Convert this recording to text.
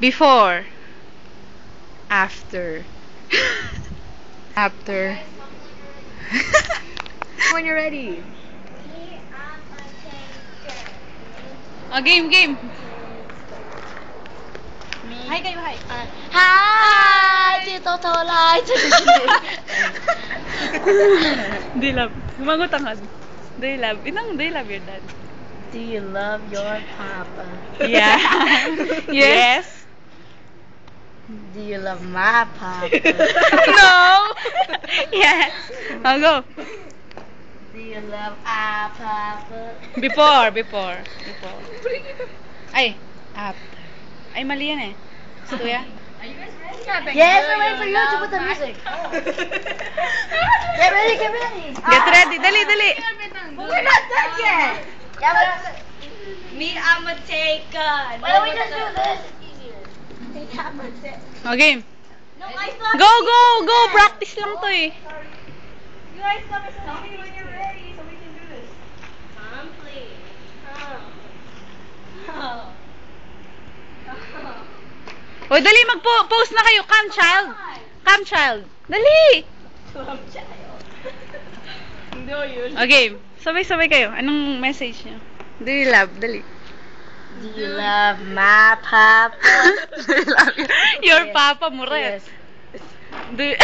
Before. After. After. When you're ready. Oh, game. Hi kayo, hi. Hi! Dito tolay! Do you love? Gumagot ang hand. Do you love? Do you love your dad? Do you love your papa? Yeah. Yes. Do you love my papa? No. Yes. I'll go. Do you love our papa? Before. Ay, after. Ay, mali yan eh. So, yeah. Yes, we're waiting for you to put the music. Get ready. Get ready. Dali. But we're not done yet. Yeah, but me, I'm a taker. Why don't we just do this? It's easier. I'm a taker. Oh, game. No, I thought. Go. Practice lang to eh. You guys stop me when you're ready so we can do this. Mom, please. O, dali, mag-post na kayo. Come, child. Dali. Okay. Sabay-sabay kayo. Anong message niyo? Do you love? Dali. Do you love my papa? Your papa mo rin. Yes. Do you...